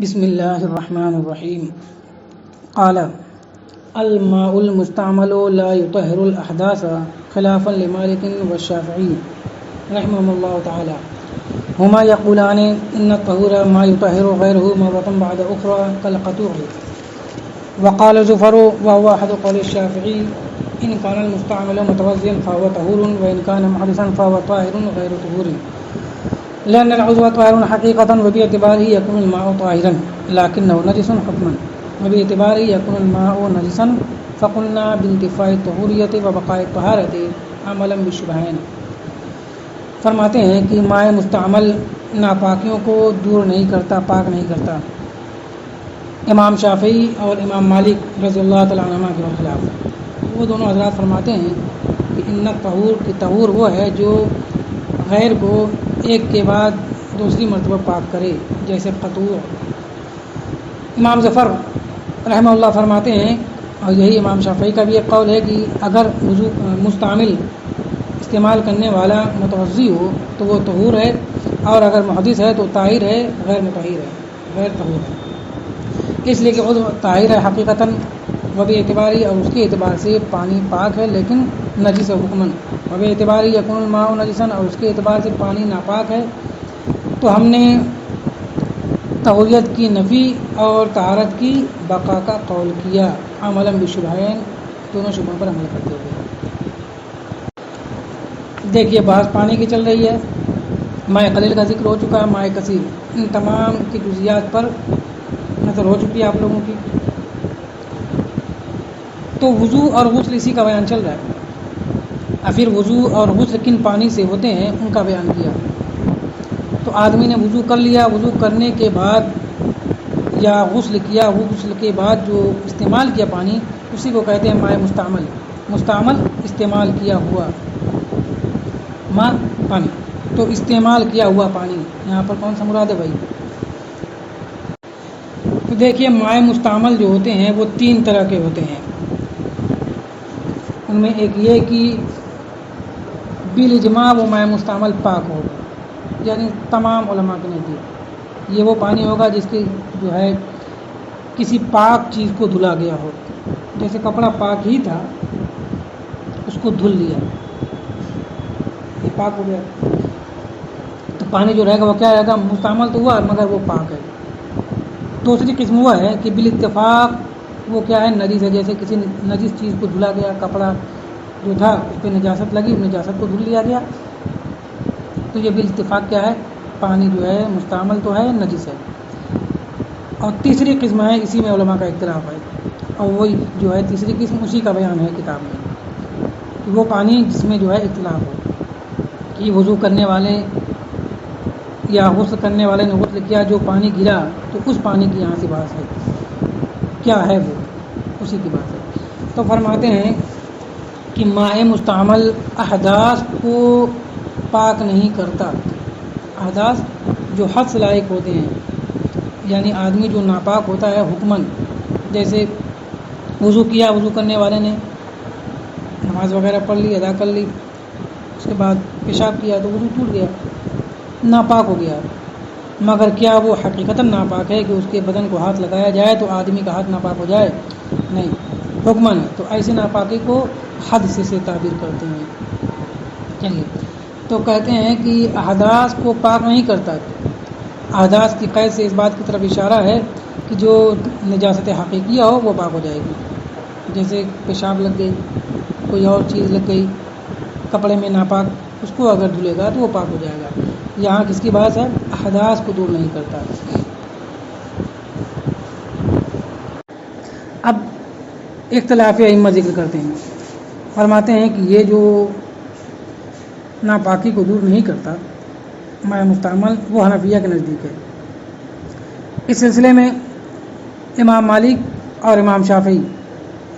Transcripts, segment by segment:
بسم اللہ الرحمن الرحیم. قال الماء المستعمل لا يطهر الأحداث خلافا لمالك والشافعي رحمهم الله تعالى هما يقولان إن الطهور ما يطهر غيره مرة بعد أخرى كالقطوع. وقال زفر وهو أحد قول الشافعي إن كان المستعمل متوضئا فهو طهور وإن كان محدثا فهو طاهر غير طهور لأن العضو طاهر حقيقة وباعتباره يكون الماء طاهرا لكنه نجس حكما وباعتباره يكون الماء نجسا فقلنا بانتفاء الطهورية وبقاء الطهارة عملا بالشبهين. فرماتے ہیں کہ مائع مستعمل ناپاکیوں کو دور نہیں کرتا، پاک نہیں کرتا. امام شافعی اور امام مالک رضی اللہ تعالیٰ عنہما کے خلاف وہ دونوں حضرات فرماتے ہیں کہ ان طہور کی طہور وہ ہے جو غیر کو ایک کے بعد دوسری مرتبہ پاک کرے، جیسے قطوع. امام ظفر رحمہ اللہ فرماتے ہیں، اور یہی امام شافعی کا بھی ایک قول ہے، کہ اگر وضو مستعمل استعمال کرنے والا متوضی ہو تو وہ طہور ہے، اور اگر محدث ہے تو طاہر ہے، غیر مطہر ہے، غیر طہور ہے. اس لیے کہ عضو طاہر ہے حقیقتاً وبی اعتباری، اور اس کے اعتبار سے پانی پاک ہے، لیکن نجس حکماً وبی اعتباری یکون الماء نجساً، اور اس کے اعتبار سے پانی ناپاک ہے. تو ہم نے طہوریت کی نفی اور طہارت کی بقا کا قول کیا، عملا بالشبہین، دونوں شبہوں پر عمل کرتے ہوئے. دیکھیے بحث پانی کی چل رہی ہے، مائع قلیل کا ذکر ہو چکا ہے، مائع کثیر، ان تمام کی جزیات پر نظر ہو چکی ہے آپ لوگوں کی. تو وضو اور غسل اسی کا بیان چل رہا ہے. پھر وضو اور غسل کن پانی سے ہوتے ہیں ان کا بیان کیا. تو آدمی نے وضو کر لیا، وضو کرنے کے بعد یا غسل کیا، وہ غسل کے بعد جو استعمال کیا پانی، اسی کو کہتے ہیں مائع مستعمل. مستعمل استعمال کیا ہوا ماء پانی. تو استعمال کیا ہوا پانی یہاں پر کون سا مراد ہے بھائی؟ تو دیکھیے مائع مستعمل جو ہوتے ہیں وہ تین طرح کے ہوتے ہیں. ان میں ایک یہ کہ بالاجماع وہ مائع مستعمل پاک ہوگا، یعنی تمام علماء کے نزدیک یہ وہ پانی ہوگا جس کے جو ہے کسی پاک چیز کو دھلا گیا ہو. جیسے کپڑا پاک ہی تھا، اس کو دھل لیا، یہ پاک ہو گیا. تو پانی جو رہے گا وہ کیا رہے گا؟ مستعمل تو ہوا مگر وہ پاک ہے. دوسری قسم ہوا ہے کہ بالاتفاق وہ کیا ہے؟ نجس ہے. جیسے کسی نجس چیز کو دھلا گیا، کپڑا جو تھا اس پہ نجاست لگی، نجاست کو دھل لیا گیا، تو یہ بالاتفاق کیا ہے؟ پانی جو ہے مستعمل تو ہے، نجس ہے. اور تیسری قسم ہے، اسی میں علماء کا اختلاف ہے، اور وہی جو ہے تیسری قسم اسی کا بیان ہے کتاب میں، کہ وہ پانی جس میں جو ہے اختلاف ہو، کہ وضو کرنے والے یا غسل کرنے والے نے غسل کیا، جو پانی گرا تو اس پانی کی یہاں سے بات ہے، کیا ہے وہ، اسی کی بات ہے. تو فرماتے ہیں کہ مائع مستعمل احداث کو پاک نہیں کرتا. احداث جو حدث لائق ہوتے ہیں، یعنی آدمی جو ناپاک ہوتا ہے حکماً، جیسے وضو کیا، وضو کرنے والے نے نماز وغیرہ پڑھ لی، ادا کر لی، اس کے بعد پیشاب کیا تو وضو ٹوٹ گیا، ناپاک ہو گیا. مگر کیا وہ حقیقتاً ناپاک ہے کہ اس کے بدن کو ہاتھ لگایا جائے تو آدمی کا ہاتھ ناپاک ہو جائے؟ نہیں، حکماً ہے. تو ایسی ناپاکی کو حد سے تعبیر کرتے ہیں. چلیے، تو کہتے ہیں کہ احداث کو پاک نہیں کرتا. احداث کی قید سے اس بات کی طرف اشارہ ہے کہ جو نجاست حقیقیہ ہو وہ پاک ہو جائے گی. جیسے پیشاب لگ گئی، کوئی اور چیز لگ گئی کپڑے میں ناپاک، اس کو اگر دھلے گا تو وہ پاک ہو جائے گا. یہاں کس کی بات ہے؟ احداث کو دور نہیں کرتا. اب اختلاف ائمہ ذکر کرتے ہیں. فرماتے ہیں کہ یہ جو ناپاکی کو دور نہیں کرتا مائع مستعمل، وہ حنفیہ کے نزدیک ہے. اس سلسلے میں امام مالک اور امام شافعی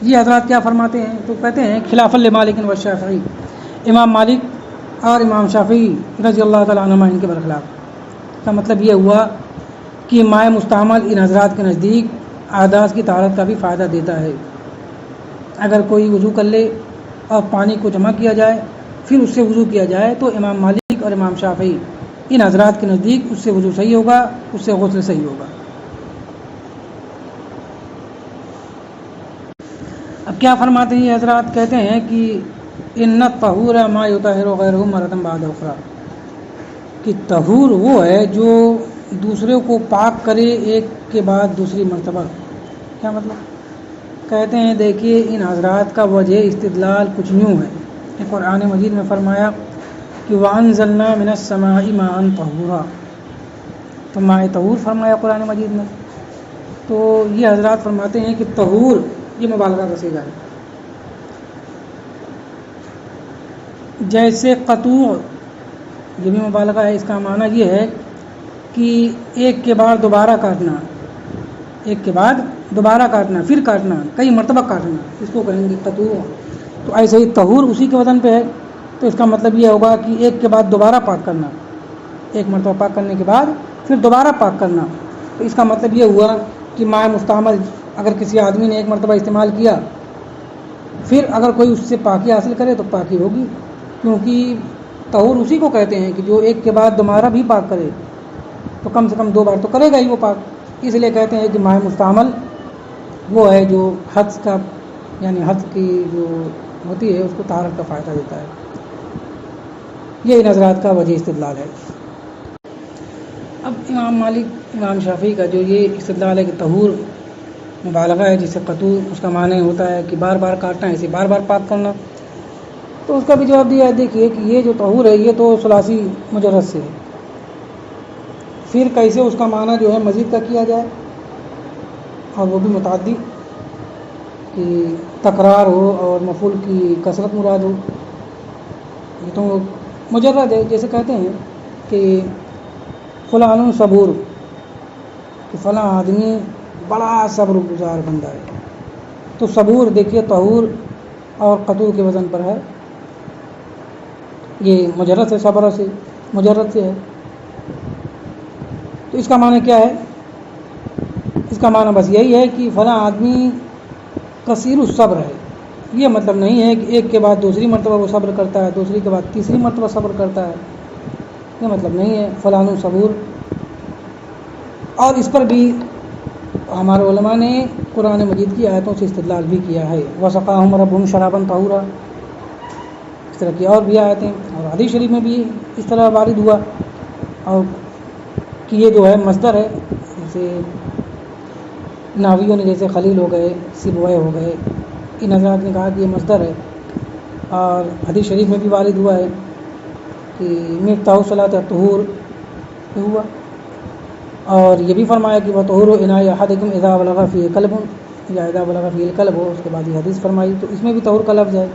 یہ حضرات کیا فرماتے ہیں؟ تو کہتے ہیں خلافا لمالک و شافعی، امام مالک اور امام شافعی رضی اللہ تعالیٰ عنہما ان کے برخلاف. کا مطلب یہ ہوا کہ مائع مستعمل ان حضرات کے نزدیک احداث کی طہارت کا بھی فائدہ دیتا ہے. اگر کوئی وضو کر لے اور پانی کو جمع کیا جائے پھر اس سے وضو کیا جائے تو امام مالک اور امام شافعی ان حضرات کے نزدیک اس سے وضو صحیح ہوگا، اس سے غسل صحیح ہوگا. کیا فرماتے ہیں حضرات؟ کہتے ہیں کہ ان الطہور ما یطہر غیرہ مرۃ بعد اخری، کہ طہور وہ ہے جو دوسرے کو پاک کرے ایک کے بعد دوسری مرتبہ۔ کیا مطلب؟ کہتے ہیں دیکھیے ان حضرات کا وجہ استدلال کچھ یوں ہے کہ قرآن مجید میں فرمایا کہ وَأَنزَلْنَا مِنَ السَّمَاءِ مَاءً طَهُورًا، تو ماء طہور فرمایا قرآن مجید میں۔ تو یہ حضرات فرماتے ہیں کہ طہور یہ مبالغہ کا صیغہ ہے، جیسے قطوع یہ بھی مبالغہ ہے۔ اس کا معنی یہ ہے کہ ایک کے بعد دوبارہ کاٹنا، ایک کے بعد دوبارہ کاٹنا، پھر کاٹنا، کئی مرتبہ کاٹنا، اس کو کہیں گے قطوع۔ تو ایسے ہی طہور اسی کے وزن پہ ہے، تو اس کا مطلب یہ ہوگا کہ ایک کے بعد دوبارہ پاک کرنا، ایک مرتبہ پاک کرنے کے بعد پھر دوبارہ پاک کرنا۔ تو اس کا مطلب یہ ہوا کہ مائع مستعمل اگر کسی آدمی نے ایک مرتبہ استعمال کیا، پھر اگر کوئی اس سے پاکی حاصل کرے تو پاکی ہوگی، کیونکہ طہور اسی کو کہتے ہیں کہ جو ایک کے بعد دوبارہ بھی پاک کرے تو کم سے کم 2 بار تو کرے گا ہی وہ پاک۔ اس لیے کہتے ہیں کہ مائع مستعمل وہ ہے جو حدث کا، یعنی حدث کی جو ہوتی ہے اس کو طہارت کا فائدہ دیتا ہے۔ یہ ان حضرات کا وجہ استدلال ہے۔ اب امام مالک، امام شافعی کا جو یہ استدلال ہے کہ طہور مبالغہ ہے، جسے قطوع اس کا معنی ہوتا ہے کہ بار بار کاٹنا، اسے بار بار پاک کرنا، تو اس کا بھی جواب دیا ہے۔ دیکھیے کہ یہ جو طہور ہے یہ تو ثلاثی مجرد سے ہے، پھر کیسے اس کا معنی جو ہے مزید کا کیا جائے، اور وہ بھی متعدی، کہ تکرار ہو اور مفعول کی کثرت مراد ہو، یہ تو مجرد ہے۔ جیسے کہتے ہیں کہ فلاں صبور، کہ فلاں آدمی بڑا صبر گزار بندہ ہے، تو صبور دیکھیے طہور اور قطوع کے وزن پر ہے، یہ مجرد سے، صبر سے مجرد سے ہے۔ تو اس کا معنی کیا ہے؟ اس کا معنی بس یہی ہے کہ فلاں آدمی کثیر الصبر ہے۔ یہ مطلب نہیں ہے کہ ایک کے بعد دوسری مرتبہ وہ صبر کرتا ہے، دوسری کے بعد تیسری مرتبہ صبر کرتا ہے، یہ مطلب نہیں ہے فلاں صبور۔ اور اس پر بھی ہمارے علماء نے قرآن مجید کی آیتوں سے استدلال بھی کیا ہے، وَسَقَاهُمْ رَبُّهُمْ شَرَابًا طَهُورًا، اس طرح کی اور بھی آیتیں، اور حدیث شریف میں بھی اس طرح وارد ہوا، اور کہ یہ جو ہے مصدر ہے، جیسے ناویوں نے جیسے خلیل ہو گئے، سبوئے ہو گئے، ان حضرات نے کہا کہ یہ مصدر ہے، اور حدیث شریف میں بھی وارد ہوا ہے کہ مفتاح الصلاۃ الطہور ہوا، اور یہ بھی فرمایا کہ وَطَهُورُ إِنَاءِ أَحَدِكُمْ إِذَا بَلَغَ فِيهِ كَلْبٌ، یا اذا بلغ فیہ الکلب ہو، اس کے بعد یہ حدیث فرمائی، تو اس میں بھی طہور کا لفظ ہے۔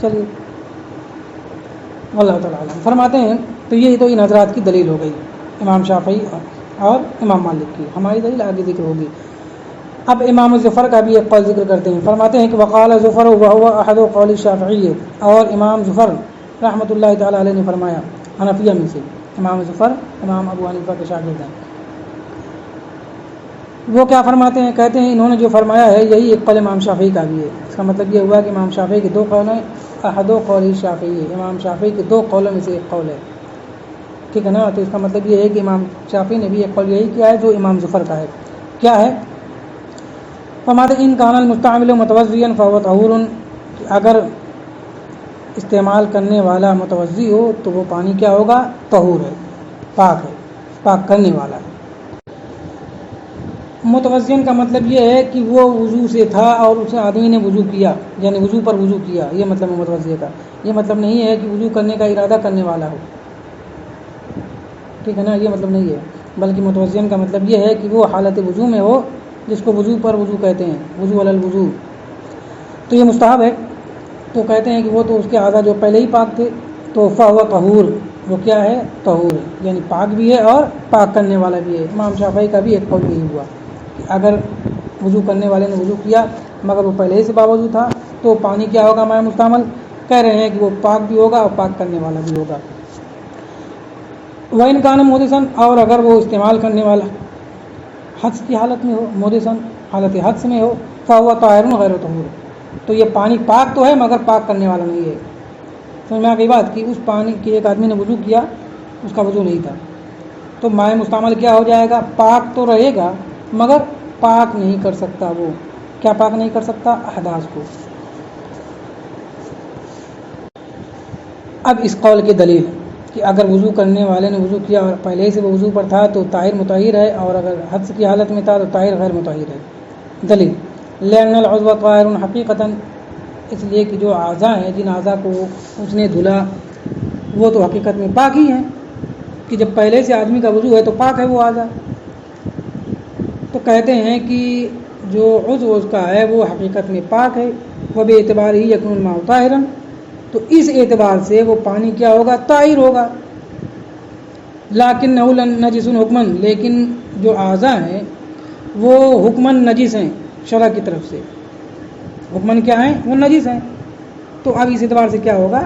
چلیے اللہ تعالیٰ عالم۔ فرماتے ہیں تو یہ تو ان حضرات کی دلیل ہو گئی، امام شافعی اور امام مالک کی۔ ہماری دلیل آگے ذکر ہوگی۔ اب امام ظفر کا بھی ایک قول ذکر کرتے ہیں، فرماتے ہیں کہ وقال ظفر وهو احد قول الشافعی، اور امام ظفر رحمۃ اللہ تعالیٰ علیہ نے فرمایا، حنفیہ میں سے امام ظفر امام ابو حنیفہ کے شاگرد ہیں، وہ کیا فرماتے ہیں؟ کہتے ہیں انہوں نے جو فرمایا ہے یہی ایک قول امام شافعی کا بھی ہے۔ اس کا مطلب یہ ہوا کہ امام شافعی کے 2 قول ہیں، احد قول الشافعی ہے، امام شافعی کے 2 قولوں میں سے ایک قول ہے، ٹھیک ہے نا؟ تو اس کا مطلب یہ ہے کہ امام شافعی نے بھی ایک قول یہی کیا ہے جو امام ظفر کا ہے۔ کیا ہے؟ فرماتے ان کان المستعمل متوضیا فهو طہور، اگر استعمال کرنے والا متوضی ہو تو وہ پانی کیا ہوگا؟ طہور ہے، پاک ہے، پاک کرنے والا ہے۔ متوضین کا مطلب یہ ہے کہ وہ وضو سے تھا اور اس آدمی نے وضو کیا، یعنی وضو پر وضو کیا، یہ مطلب ہے متوضی کا۔ یہ مطلب نہیں ہے کہ وضو کرنے کا ارادہ کرنے والا ہو، ٹھیک ہے نا؟ یہ مطلب نہیں ہے، بلکہ متوضین کا مطلب یہ ہے کہ وہ حالت وضو میں ہو، جس کو وضو پر وضو کہتے ہیں، وضو علی الوضو، تو یہ مستحب ہے۔ تو کہتے ہیں کہ وہ تو اس کے اعضاء جو پہلے ہی پاک تھے، تو فہو طہور، وہ کیا ہے؟ طہور، یعنی پاک بھی ہے اور پاک کرنے والا بھی ہے۔ امام شافعی کا بھی ایک قول یہی ہوا کہ اگر وضو کرنے والے نے وضو کیا مگر وہ پہلے ہی سے باوضو تھا تو پانی کیا ہوگا؟ مائع مستعمل۔ کہہ رہے ہیں کہ وہ پاک بھی ہوگا اور پاک کرنے والا بھی ہوگا۔ وَإِنْ كَانَ مُحْدِثًا، اور اگر وہ استعمال کرنے والا حدث کی حالت میں ہو، مُحْدِثًا حالت حدث میں ہو، فَهُوَ طَاهِرٌ غَيْرُ طَهُورٍ، تو یہ پانی پاک تو ہے مگر پاک کرنے والا نہیں ہے۔ سمجھ میں آ گئی بات کہ اس پانی کے ایک آدمی نے وضو کیا، اس کا وضو نہیں تھا، تو مائع مستعمل کیا ہو جائے گا؟ پاک تو رہے گا مگر پاک نہیں کر سکتا وہ، کیا پاک نہیں کر سکتا؟ احداث کو۔ اب اس قول کی دلیل کہ اگر وضو کرنے والے نے وضو کیا اور پہلے سے وہ وضو پر تھا تو طاہر مطہر ہے، اور اگر حدث کی حالت میں تھا تو طاہر غیر مطہر ہے۔ دلیل لأن العضو طاہر حقیقتاً، اس لیے کہ جو اعضاء ہیں، جن اعضاء کو اس نے دھلا وہ تو حقیقت میں پاک ہی ہیں، کہ جب پہلے سے آدمی کا وضو ہے تو پاک ہے وہ اعضاء۔ تو کہتے ہیں کہ جو عضو اس کا ہے وہ حقیقت میں پاک ہے، وہ بے اعتبار ہی یکون الماء طاہرا، تو اس اعتبار سے وہ پانی کیا ہوگا؟ طاہر ہوگا۔ لیکن نجس حکمن، لیکن جو اعضاء ہیں وہ حکمن نجس ہیں شرع کی طرف سے، حکمن کیا ہیں؟ وہ نجس ہیں، تو اب اس اعتبار سے کیا ہوگا؟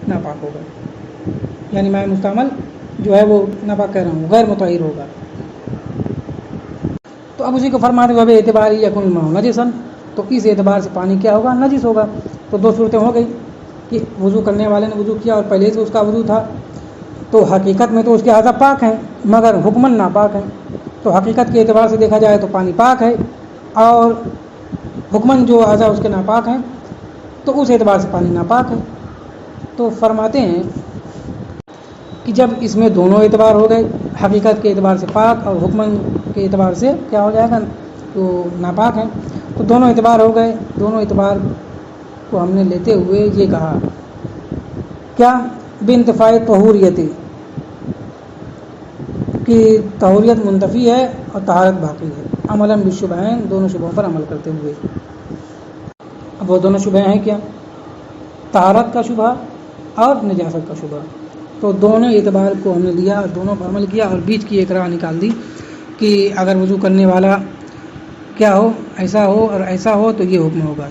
ناپاک ہوگا، یعنی ماء مستعمل جو ہے وہ ناپاک کہہ رہا ہوں، غیر مطہر ہوگا۔ تو اب اسی کو فرماتے ہوئے اعتبار ہی یکون الماء نجسن، تو اس اعتبار سے پانی کیا ہوگا؟ نجس ہوگا۔ تو دو صورتیں ہو گئی کہ وضو کرنے والے نے وضو کیا اور پہلے سے اس کا وضو تھا، تو حقیقت میں تو اس کے اعضاء پاک ہیں مگر حکمن ناپاک ہیں، تو حقیقت کے اعتبار سے دیکھا جائے تو پانی پاک ہے، اور حکمن جو اعضاء اس کے ناپاک ہیں تو اس اعتبار سے پانی ناپاک ہے۔ تو فرماتے ہیں کہ جب اس میں دونوں اعتبار ہو گئے، حقیقت کے اعتبار سے پاک اور حکمن کے اعتبار سے کیا ہو جائے گا؟ تو ناپاک ہیں، تو دونوں اعتبار ہو گئے۔ دونوں اعتبار کو ہم نے لیتے ہوئے یہ کہا کیا؟ بانتفاء طہوریت، کہ طہوریت منتفی ہے اور طہارت باقی ہے، عملاً بالشبہین، دونوں شبہوں پر عمل کرتے ہوئے۔ اب وہ دونوں شبہ ہیں کیا؟ طہارت کا شبہ اور نجاست کا شبہ۔ تو دونوں اعتبار کو ہم نے لیا اور دونوں پر عمل کیا، اور بیچ کی ایک راہ نکال دی کہ اگر وضو کرنے والا کیا ہو، ایسا ہو اور ایسا ہو تو یہ حکم ہوگا۔